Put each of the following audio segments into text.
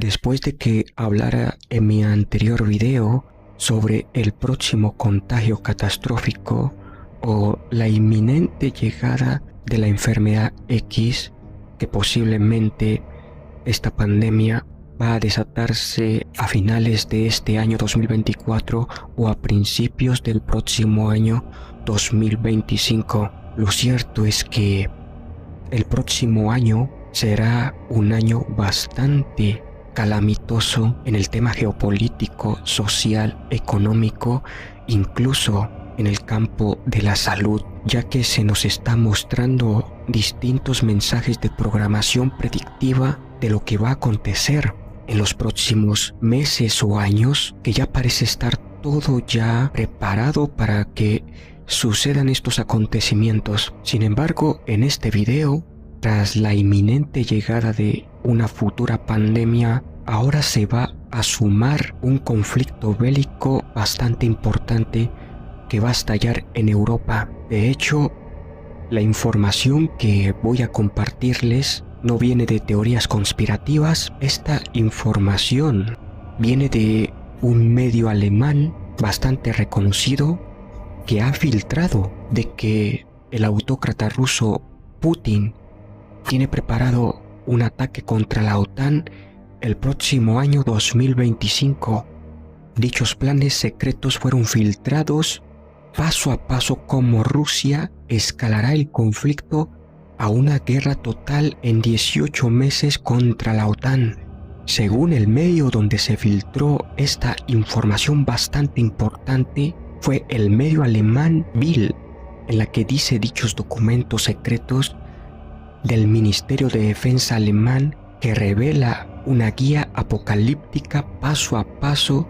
Después de que hablara en mi anterior video sobre el próximo contagio catastrófico o la inminente llegada de la enfermedad X, que posiblemente esta pandemia va a desatarse a finales de este año 2024 o a principios del próximo año 2025. Lo cierto es que el próximo año será un año bastante calamitoso en el tema geopolítico, social, económico, incluso en el campo de la salud, ya que se nos está mostrando distintos mensajes de programación predictiva de lo que va a acontecer en los próximos meses o años, que ya parece estar todo ya preparado para que sucedan estos acontecimientos. Sin embargo, en este video, tras la inminente llegada de una futura pandemia, ahora se va a sumar un conflicto bélico bastante importante que va a estallar en Europa. De hecho, la información que voy a compartirles no viene de teorías conspirativas. Esta información viene de un medio alemán bastante reconocido que ha filtrado de que el autócrata ruso Putin tiene preparado un ataque contra la OTAN el próximo año 2025. Dichos planes secretos fueron filtrados paso a paso como Rusia escalará el conflicto a una guerra total en 18 meses contra la OTAN. Según el medio donde se filtró esta información bastante importante, fue el medio alemán Bild, en la que dice dichos documentos secretos del Ministerio de Defensa alemán, que revela una guía apocalíptica paso a paso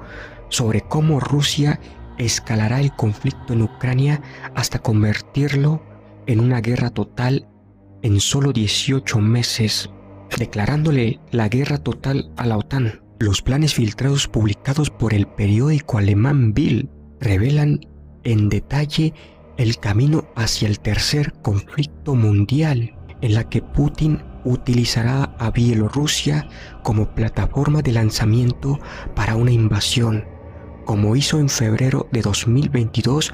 sobre cómo Rusia escalará el conflicto en Ucrania hasta convertirlo en una guerra total en solo 18 meses, declarándole la guerra total a la OTAN. Los planes filtrados publicados por el periódico alemán Bild revelan en detalle el camino hacia el tercer conflicto mundial, en la que Putin utilizará a Bielorrusia como plataforma de lanzamiento para una invasión, como hizo en febrero de 2022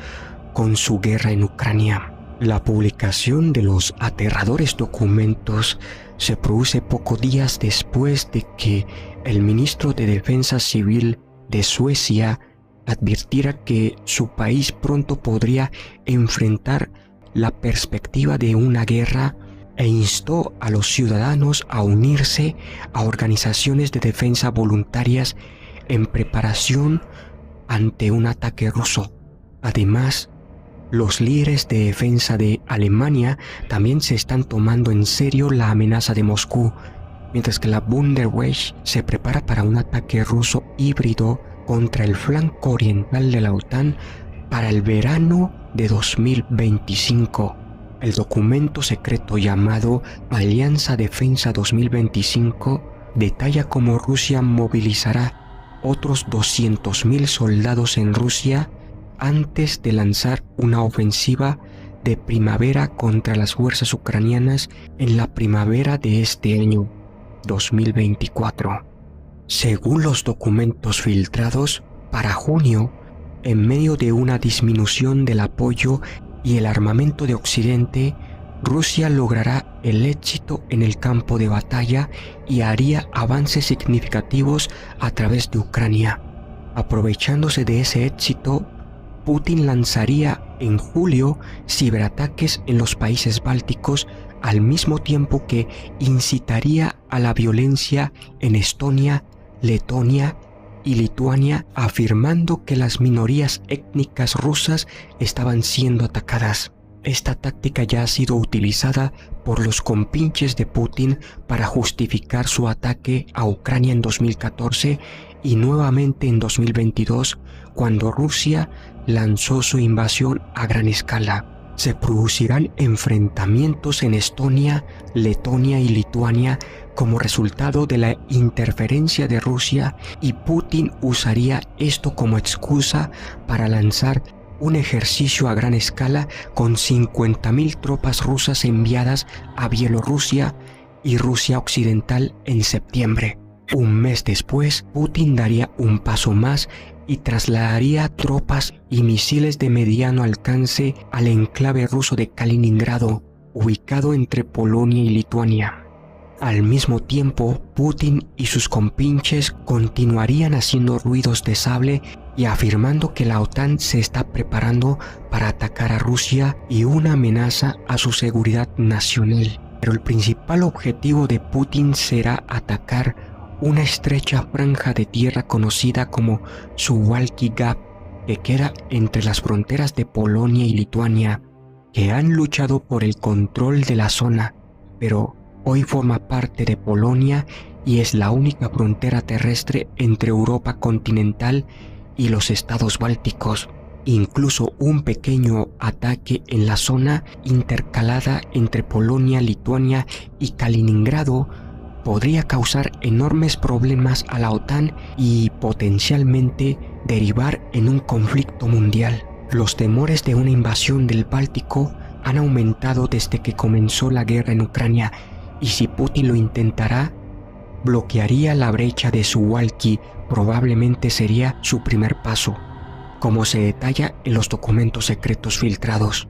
con su guerra en Ucrania. La publicación de los aterradores documentos se produce pocos días después de que el ministro de Defensa Civil de Suecia advirtiera que su país pronto podría enfrentar la perspectiva de una guerra e instó a los ciudadanos a unirse a organizaciones de defensa voluntarias en preparación ante un ataque ruso. Además, los líderes de defensa de Alemania también se están tomando en serio la amenaza de Moscú, mientras que la Bundeswehr se prepara para un ataque ruso híbrido contra el flanco oriental de la OTAN para el verano de 2025. El documento secreto llamado Alianza Defensa 2025 detalla cómo Rusia movilizará otros 200.000 soldados en Rusia antes de lanzar una ofensiva de primavera contra las fuerzas ucranianas en la primavera de este año, 2024. Según los documentos filtrados, para junio, en medio de una disminución del apoyo y el armamento de Occidente, Rusia logrará el éxito en el campo de batalla y haría avances significativos a través de Ucrania. Aprovechándose de ese éxito, Putin lanzaría en julio ciberataques en los países bálticos, al mismo tiempo que incitaría a la violencia en Estonia, Letonia y Lituania, afirmando que las minorías étnicas rusas estaban siendo atacadas. Esta táctica ya ha sido utilizada por los compinches de Putin para justificar su ataque a Ucrania en 2014 y nuevamente en 2022, cuando Rusia lanzó su invasión a gran escala. Se producirán enfrentamientos en Estonia, Letonia y Lituania como resultado de la interferencia de Rusia, y Putin usaría esto como excusa para lanzar un ejercicio a gran escala con 50.000 tropas rusas enviadas a Bielorrusia y Rusia Occidental en septiembre. Un mes después, Putin daría un paso más y trasladaría tropas y misiles de mediano alcance al enclave ruso de Kaliningrado, ubicado entre Polonia y Lituania. Al mismo tiempo, Putin y sus compinches continuarían haciendo ruidos de sable y afirmando que la OTAN se está preparando para atacar a Rusia y una amenaza a su seguridad nacional. Pero el principal objetivo de Putin será atacar una estrecha franja de tierra conocida como Suwalki Gap, que queda entre las fronteras de Polonia y Lituania, que han luchado por el control de la zona, pero hoy forma parte de Polonia y es la única frontera terrestre entre Europa continental y los estados bálticos. Incluso un pequeño ataque en la zona intercalada entre Polonia, Lituania y Kaliningrado podría causar enormes problemas a la OTAN y potencialmente derivar en un conflicto mundial. Los temores de una invasión del Báltico han aumentado desde que comenzó la guerra en Ucrania, y si Putin lo intentara, bloquearía la brecha de Suwalki. Probablemente sería su primer paso, como se detalla en los documentos secretos filtrados.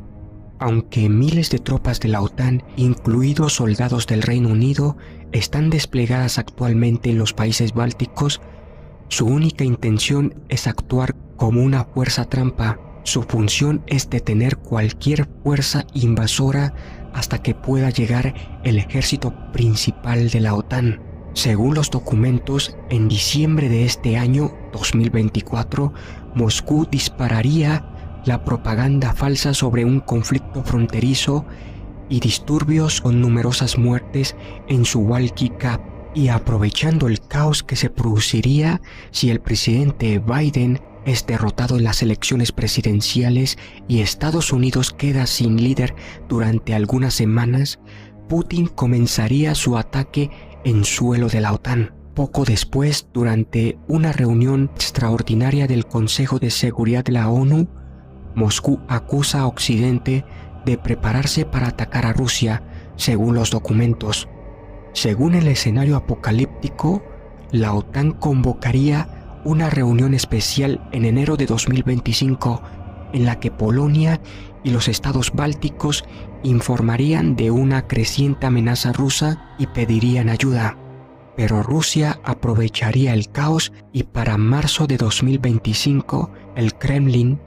Aunque miles de tropas de la OTAN, incluidos soldados del Reino Unido, están desplegadas actualmente en los países bálticos, su única intención es actuar como una fuerza trampa. Su función es detener cualquier fuerza invasora hasta que pueda llegar el ejército principal de la OTAN. Según los documentos, en diciembre de este año 2024, Moscú dispararía la propaganda falsa sobre un conflicto fronterizo y disturbios con numerosas muertes en Suwalki Gap, y aprovechando el caos que se produciría si el presidente Biden es derrotado en las elecciones presidenciales y Estados Unidos queda sin líder durante algunas semanas, Putin comenzaría su ataque en suelo de la OTAN. Poco después, durante una reunión extraordinaria del Consejo de Seguridad de la ONU, Moscú acusa a Occidente de prepararse para atacar a Rusia, según los documentos. Según el escenario apocalíptico, la OTAN convocaría una reunión especial en enero de 2025, en la que Polonia y los estados bálticos informarían de una creciente amenaza rusa y pedirían ayuda. Pero Rusia aprovecharía el caos y para marzo de 2025 el Kremlin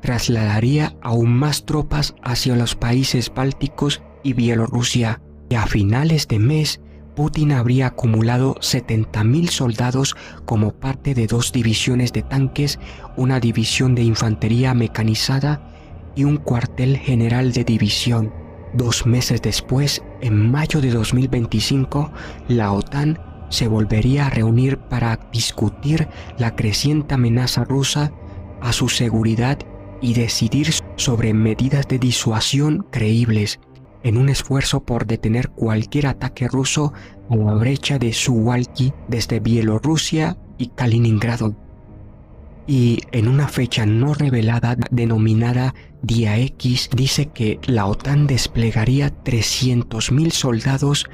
trasladaría aún más tropas hacia los países bálticos y Bielorrusia, y a finales de mes Putin habría acumulado 70.000 soldados como parte de 2 divisiones de tanques, una división de infantería mecanizada y un cuartel general de división. 2 meses después, en mayo de 2025, la OTAN se volvería a reunir para discutir la creciente amenaza rusa a su seguridad y decidir sobre medidas de disuasión creíbles, en un esfuerzo por detener cualquier ataque ruso a la brecha de Suwalki desde Bielorrusia y Kaliningrado. Y en una fecha no revelada denominada Día X, dice que la OTAN desplegaría 300.000 soldados,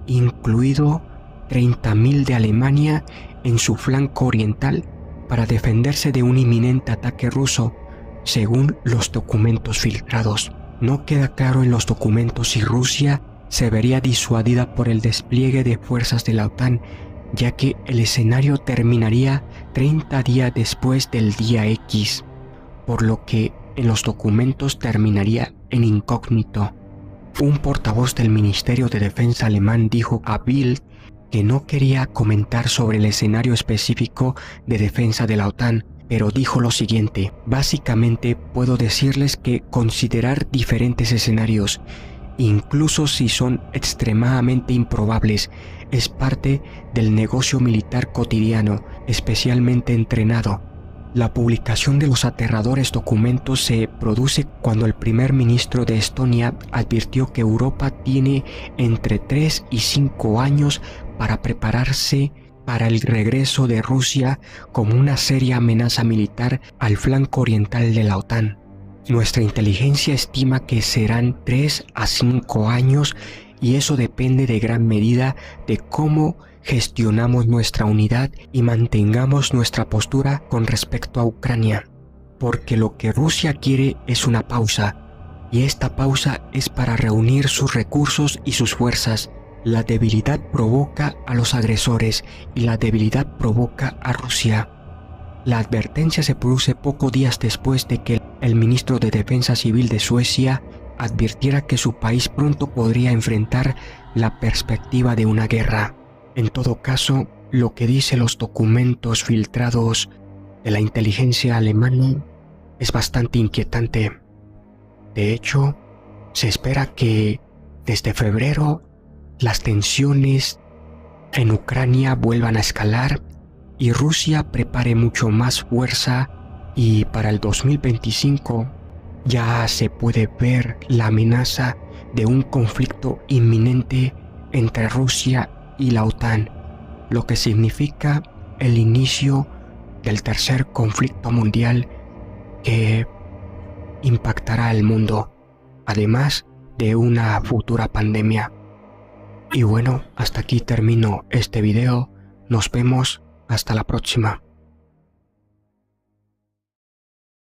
incluido 30.000 de Alemania, en su flanco oriental para defenderse de un inminente ataque ruso, según los documentos filtrados. No queda claro en los documentos si Rusia se vería disuadida por el despliegue de fuerzas de la OTAN, ya que el escenario terminaría 30 días después del Día X, por lo que en los documentos terminaría en incógnito. Un portavoz del Ministerio de Defensa alemán dijo a Bild que no quería comentar sobre el escenario específico de defensa de la OTAN, pero dijo lo siguiente: básicamente puedo decirles que considerar diferentes escenarios, incluso si son extremadamente improbables, es parte del negocio militar cotidiano, especialmente entrenado. La publicación de los aterradores documentos se produce cuando el primer ministro de Estonia advirtió que Europa tiene entre 3 y 5 años para prepararse para el regreso de Rusia como una seria amenaza militar al flanco oriental de la OTAN. Nuestra inteligencia estima que serán 3 a 5 años y eso depende de gran medida de cómo gestionamos nuestra unidad y mantengamos nuestra postura con respecto a Ucrania. Porque lo que Rusia quiere es una pausa, y esta pausa es para reunir sus recursos y sus fuerzas. La debilidad provoca a los agresores y la debilidad provoca a Rusia. La advertencia se produce pocos días después de que el ministro de Defensa Civil de Suecia advirtiera que su país pronto podría enfrentar la perspectiva de una guerra. En todo caso, lo que dicen los documentos filtrados de la inteligencia alemana es bastante inquietante. De hecho, se espera que desde febrero las tensiones en Ucrania vuelvan a escalar y Rusia prepare mucho más fuerza, y para el 2025 ya se puede ver la amenaza de un conflicto inminente entre Rusia y la OTAN, lo que significa el inicio del tercer conflicto mundial que impactará al mundo, además de una futura pandemia. Y bueno, hasta aquí termino este video. Nos vemos hasta la próxima.